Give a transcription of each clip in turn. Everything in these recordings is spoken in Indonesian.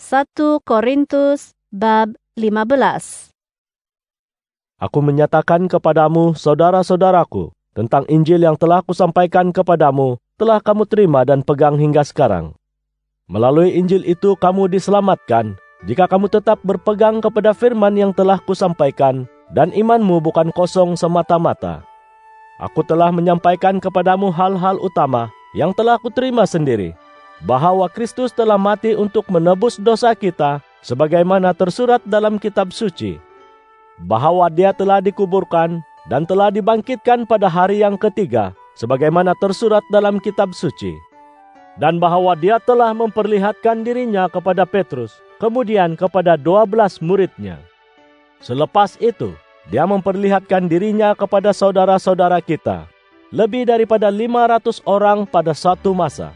1 Korintus bab 15. Aku menyatakan kepadamu, saudara-saudaraku, tentang Injil yang telah kusampaikan kepadamu, telah kamu terima dan pegang hingga sekarang. Melalui Injil itu kamu diselamatkan, jika kamu tetap berpegang kepada firman yang telah kusampaikan, dan imanmu bukan kosong semata-mata. Aku telah menyampaikan kepadamu hal-hal utama yang telah kuterima sendiri, bahwa Kristus telah mati untuk menebus dosa kita, sebagaimana tersurat dalam kitab suci, bahwa Dia telah dikuburkan dan telah dibangkitkan pada hari yang ketiga, sebagaimana tersurat dalam kitab suci, dan bahwa Dia telah memperlihatkan dirinya kepada Petrus, kemudian kepada 12 muridnya. Selepas itu, Dia memperlihatkan dirinya kepada saudara-saudara kita, lebih daripada 500 orang pada satu masa.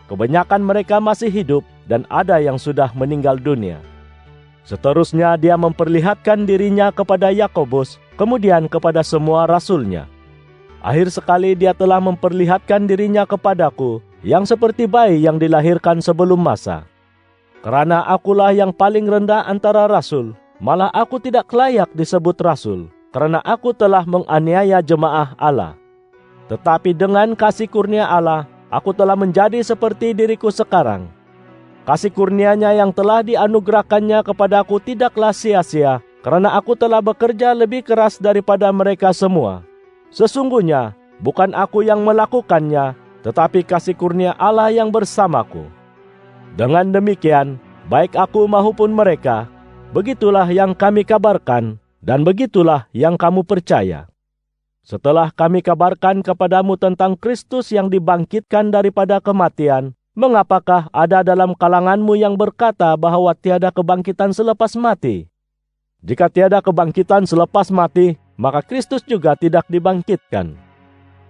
Kebanyakan mereka masih hidup dan ada yang sudah meninggal dunia. Seterusnya Dia memperlihatkan dirinya kepada Yakobus, kemudian kepada semua rasulnya. Akhir sekali Dia telah memperlihatkan dirinya kepadaku, yang seperti bayi yang dilahirkan sebelum masa. Karena akulah yang paling rendah antara rasul, malah aku tidak layak disebut rasul, karena aku telah menganiaya jemaah Allah. Tetapi dengan kasih kurnia Allah, aku telah menjadi seperti diriku sekarang. Kasih kurnia-Nya yang telah dianugerahkannya kepadaku tidaklah sia-sia, karena aku telah bekerja lebih keras daripada mereka semua. Sesungguhnya, bukan aku yang melakukannya, tetapi kasih kurnia Allah yang bersamaku. Dengan demikian, baik aku maupun mereka, begitulah yang kami kabarkan, dan begitulah yang kamu percaya. Setelah kami kabarkan kepadamu tentang Kristus yang dibangkitkan daripada kematian, mengapakah ada dalam kalanganmu yang berkata bahwa tiada kebangkitan selepas mati? Jika tiada kebangkitan selepas mati, maka Kristus juga tidak dibangkitkan.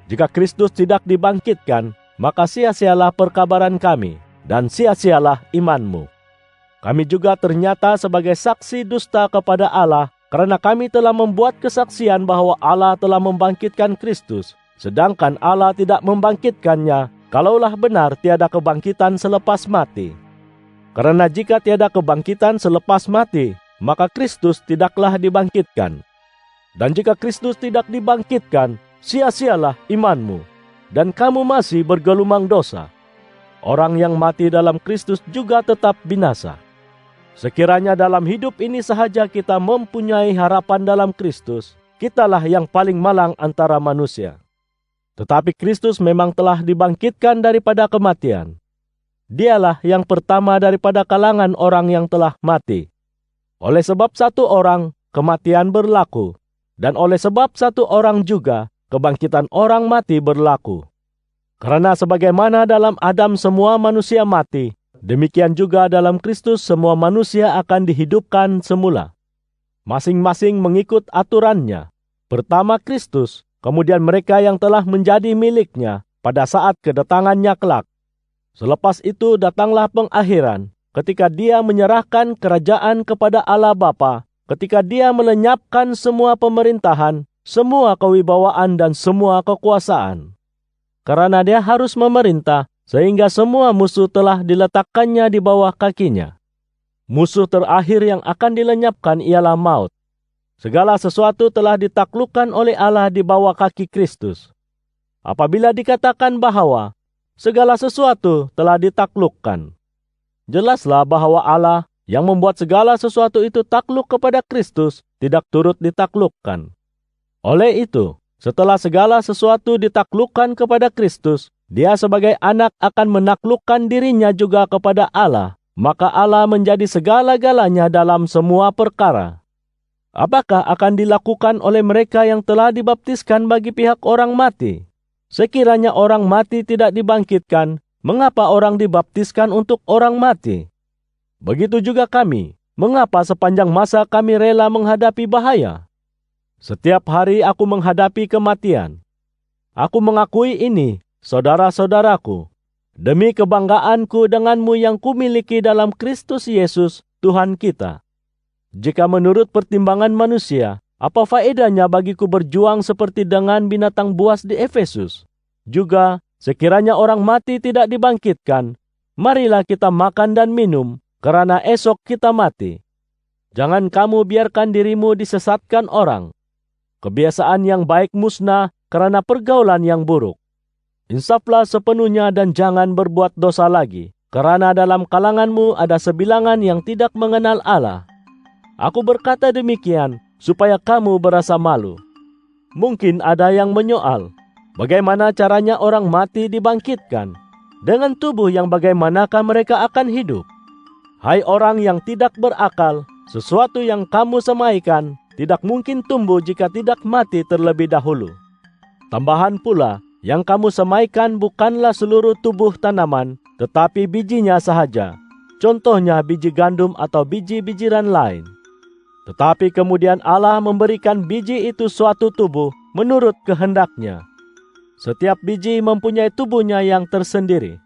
Jika Kristus tidak dibangkitkan, maka sia-sialah perkabaran kami, dan sia-sialah imanmu. Kami juga ternyata sebagai saksi dusta kepada Allah, karena kami telah membuat kesaksian bahwa Allah telah membangkitkan Kristus, sedangkan Allah tidak membangkitkannya, kalaulah benar tiada kebangkitan selepas mati. Karena jika tiada kebangkitan selepas mati, maka Kristus tidaklah dibangkitkan. Dan jika Kristus tidak dibangkitkan, sia-sialah imanmu, dan kamu masih bergelumang dosa. Orang yang mati dalam Kristus juga tetap binasa. Sekiranya dalam hidup ini sahaja kita mempunyai harapan dalam Kristus, kitalah yang paling malang antara manusia. Tetapi Kristus memang telah dibangkitkan daripada kematian. Dialah yang pertama daripada kalangan orang yang telah mati. Oleh sebab satu orang, kematian berlaku, dan oleh sebab satu orang juga, kebangkitan orang mati berlaku. Karena sebagaimana dalam Adam semua manusia mati, demikian juga dalam Kristus semua manusia akan dihidupkan semula. Masing-masing mengikut aturannya. Pertama Kristus, kemudian mereka yang telah menjadi miliknya pada saat kedatangannya kelak. Selepas itu datanglah pengakhiran, ketika Dia menyerahkan kerajaan kepada Allah Bapa, ketika Dia melenyapkan semua pemerintahan, semua kewibawaan dan semua kekuasaan. Karena Dia harus memerintah, sehingga semua musuh telah diletakkannya di bawah kakinya. Musuh terakhir yang akan dilenyapkan ialah maut. Segala sesuatu telah ditaklukkan oleh Allah di bawah kaki Kristus. Apabila dikatakan bahwa segala sesuatu telah ditaklukkan, jelaslah bahwa Allah yang membuat segala sesuatu itu takluk kepada Kristus tidak turut ditaklukkan. Oleh itu, setelah segala sesuatu ditaklukkan kepada Kristus, Dia sebagai anak akan menaklukkan dirinya juga kepada Allah, maka Allah menjadi segala-galanya dalam semua perkara. Apakah akan dilakukan oleh mereka yang telah dibaptiskan bagi pihak orang mati? Sekiranya orang mati tidak dibangkitkan, mengapa orang dibaptiskan untuk orang mati? Begitu juga kami, mengapa sepanjang masa kami rela menghadapi bahaya? Setiap hari aku menghadapi kematian. Aku mengakui ini, saudara-saudaraku, demi kebanggaanku denganmu yang kumiliki dalam Kristus Yesus, Tuhan kita. Jika menurut pertimbangan manusia, apa faedahnya bagiku berjuang seperti dengan binatang buas di Efesus? Juga, sekiranya orang mati tidak dibangkitkan, marilah kita makan dan minum, karena esok kita mati. Jangan kamu biarkan dirimu disesatkan orang. Kebiasaan yang baik musnah karena pergaulan yang buruk. Insaflah sepenuhnya dan jangan berbuat dosa lagi, karena dalam kalanganmu ada sebilangan yang tidak mengenal Allah. Aku berkata demikian supaya kamu berasa malu. Mungkin ada yang menyoal, bagaimana caranya orang mati dibangkitkan? Dengan tubuh yang bagaimanakah mereka akan hidup? Hai orang yang tidak berakal, sesuatu yang kamu semaikan tidak mungkin tumbuh jika tidak mati terlebih dahulu. Tambahan pula, yang kamu semaikan bukanlah seluruh tubuh tanaman, tetapi bijinya sahaja. Contohnya biji gandum atau biji-bijiran lain. Tetapi kemudian Allah memberikan biji itu suatu tubuh menurut kehendaknya. Setiap biji mempunyai tubuhnya yang tersendiri.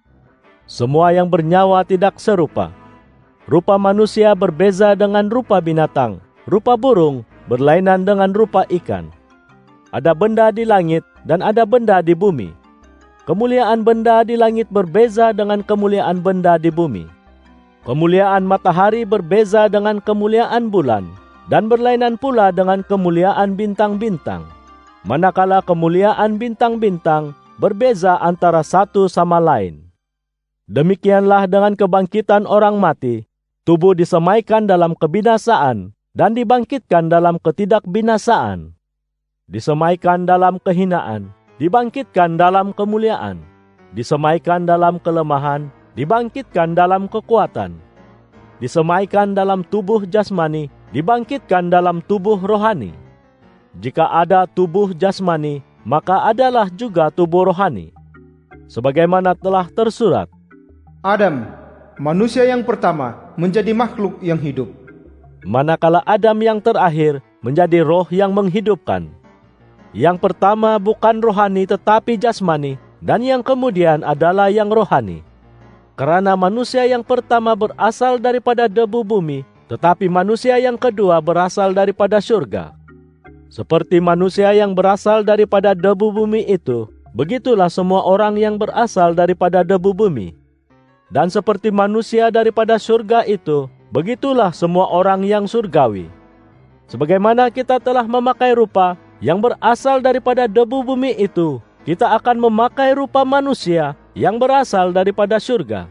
Semua yang bernyawa tidak serupa. Rupa manusia berbeza dengan rupa binatang. Rupa burung berlainan dengan rupa ikan. Ada benda di langit dan ada benda di bumi. Kemuliaan benda di langit berbeza dengan kemuliaan benda di bumi. Kemuliaan matahari berbeza dengan kemuliaan bulan, dan berlainan pula dengan kemuliaan bintang-bintang. Manakala kemuliaan bintang-bintang berbeza antara satu sama lain. Demikianlah dengan kebangkitan orang mati, tubuh disemaikan dalam kebinasaan dan dibangkitkan dalam ketidakbinasaan. Disemaikan dalam kehinaan, dibangkitkan dalam kemuliaan. Disemaikan dalam kelemahan, dibangkitkan dalam kekuatan. Disemaikan dalam tubuh jasmani, dibangkitkan dalam tubuh rohani. Jika ada tubuh jasmani, maka adalah juga tubuh rohani. Sebagaimana telah tersurat, Adam, manusia yang pertama, menjadi makhluk yang hidup. Manakala Adam yang terakhir menjadi roh yang menghidupkan. Yang pertama bukan rohani tetapi jasmani, dan yang kemudian adalah yang rohani. Karena manusia yang pertama berasal daripada debu bumi, tetapi manusia yang kedua berasal daripada surga. Seperti manusia yang berasal daripada debu bumi itu, begitulah semua orang yang berasal daripada debu bumi. Dan seperti manusia daripada surga itu, begitulah semua orang yang surgawi. Sebagaimana kita telah memakai rupa yang berasal daripada debu bumi itu, kita akan memakai rupa manusia yang berasal daripada surga.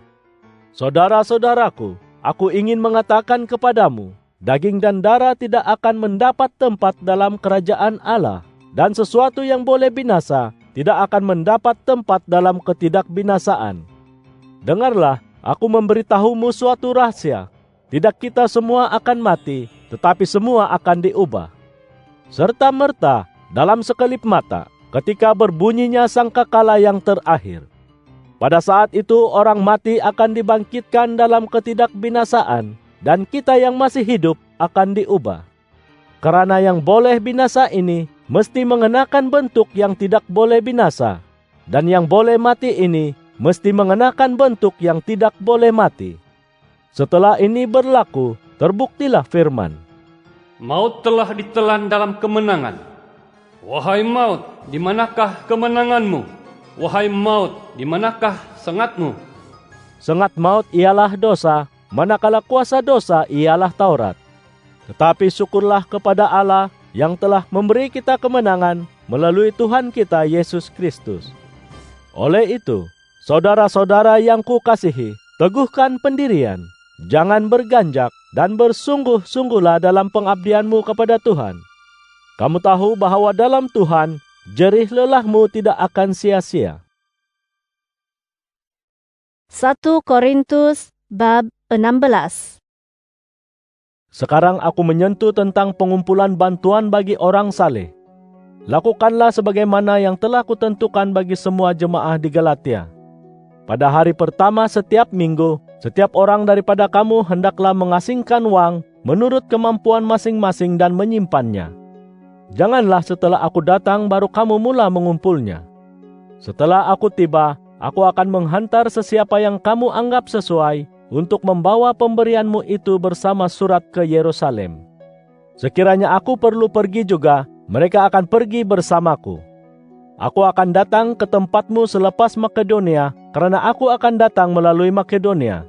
Saudara-saudaraku, aku ingin mengatakan kepadamu, daging dan darah tidak akan mendapat tempat dalam kerajaan Allah, dan sesuatu yang boleh binasa tidak akan mendapat tempat dalam ketidakbinasaan. Dengarlah, aku memberitahumu suatu rahasia. Tidak kita semua akan mati, tetapi semua akan diubah. Serta-merta dalam sekelip mata, ketika berbunyinya sangkakala yang terakhir. Pada saat itu orang mati akan dibangkitkan dalam ketidakbinasaan, dan kita yang masih hidup akan diubah. Karena yang boleh binasa ini mesti mengenakan bentuk yang tidak boleh binasa, dan yang boleh mati ini mesti mengenakan bentuk yang tidak boleh mati. Setelah ini berlaku, terbuktilah firman, Maut telah ditelan dalam kemenangan. Wahai maut, di manakah kemenanganmu? Wahai maut, di manakah sengatmu? Sengat maut ialah dosa, manakala kuasa dosa ialah Taurat. Tetapi syukurlah kepada Allah yang telah memberi kita kemenangan melalui Tuhan kita Yesus Kristus. Oleh itu, saudara-saudara yang kukasihi, teguhkan pendirian, jangan berganjak, dan bersungguh-sungguhlah dalam pengabdianmu kepada Tuhan. Kamu tahu bahwa dalam Tuhan, jerih lelahmu tidak akan sia-sia. 1 Korintus bab 16. Sekarang aku menyentuh tentang pengumpulan bantuan bagi orang saleh. Lakukanlah sebagaimana yang telah kutentukan bagi semua jemaah di Galatia. Pada hari pertama setiap minggu, setiap orang daripada kamu hendaklah mengasingkan uang menurut kemampuan masing-masing dan menyimpannya. Janganlah setelah aku datang baru kamu mula mengumpulnya. Setelah aku tiba, aku akan menghantar sesiapa yang kamu anggap sesuai untuk membawa pemberianmu itu bersama surat ke Yerusalem. Sekiranya aku perlu pergi juga, mereka akan pergi bersamaku. Aku akan datang ke tempatmu selepas Makedonia, karena aku akan datang melalui Makedonia.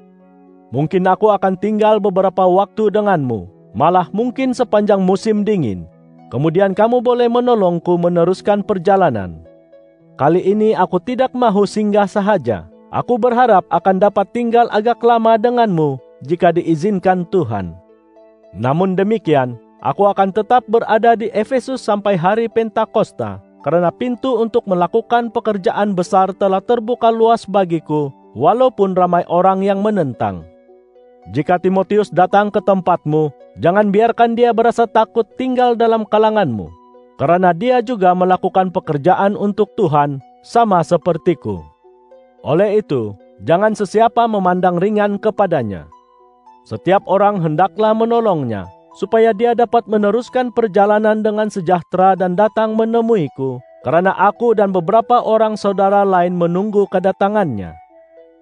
Mungkin aku akan tinggal beberapa waktu denganmu, malah mungkin sepanjang musim dingin. Kemudian kamu boleh menolongku meneruskan perjalanan. Kali ini aku tidak mahu singgah sahaja. Aku berharap akan dapat tinggal agak lama denganmu jika diizinkan Tuhan. Namun demikian, aku akan tetap berada di Efesus sampai hari Pentakosta, karena pintu untuk melakukan pekerjaan besar telah terbuka luas bagiku, walaupun ramai orang yang menentang. Jika Timotius datang ke tempatmu, jangan biarkan dia berasa takut tinggal dalam kalanganmu, karena dia juga melakukan pekerjaan untuk Tuhan sama sepertiku. Oleh itu, jangan sesiapa memandang ringan kepadanya. Setiap orang hendaklah menolongnya, supaya dia dapat meneruskan perjalanan dengan sejahtera dan datang menemuiku, karena aku dan beberapa orang saudara lain menunggu kedatangannya.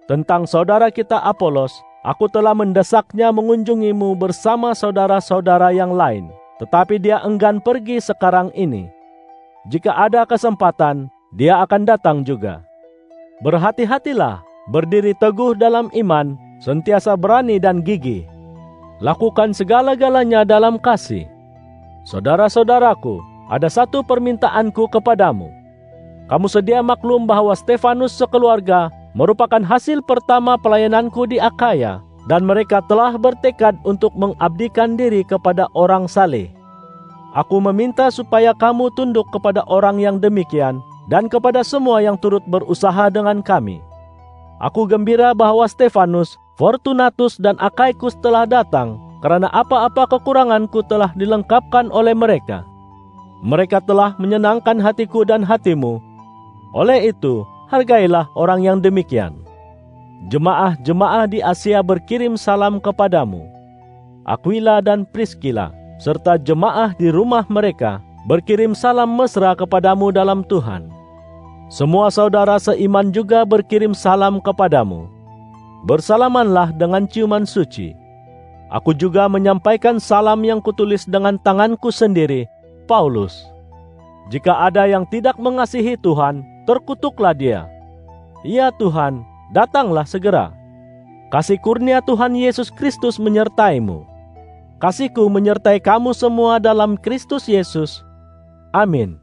Tentang saudara kita Apolos, aku telah mendesaknya mengunjungimu bersama saudara-saudara yang lain, tetapi dia enggan pergi sekarang ini. Jika ada kesempatan, dia akan datang juga. Berhati-hatilah, berdiri teguh dalam iman, sentiasa berani dan gigih. Lakukan segala-galanya dalam kasih. Saudara-saudaraku, ada satu permintaanku kepadamu. Kamu sedia maklum bahwa Stefanus sekeluarga merupakan hasil pertama pelayananku di Akaya, dan mereka telah bertekad untuk mengabdikan diri kepada orang saleh. Aku meminta supaya kamu tunduk kepada orang yang demikian, dan kepada semua yang turut berusaha dengan kami. Aku gembira bahwa Stefanus, Fortunatus, dan Akaikus telah datang, karena apa-apa kekuranganku telah dilengkapkan oleh mereka. Mereka telah menyenangkan hatiku dan hatimu. Oleh itu, hargailah orang yang demikian. Jemaah-jemaah di Asia berkirim salam kepadamu. Aquila dan Priscilla, serta jemaah di rumah mereka, berkirim salam mesra kepadamu dalam Tuhan. Semua saudara seiman juga berkirim salam kepadamu. Bersalamanlah dengan ciuman suci. Aku juga menyampaikan salam yang kutulis dengan tanganku sendiri, Paulus. Jika ada yang tidak mengasihi Tuhan, terkutuklah dia. Ya Tuhan, datanglah segera. Kasih kurnia Tuhan Yesus Kristus menyertaimu. Kasihku menyertai kamu semua dalam Kristus Yesus. Amin.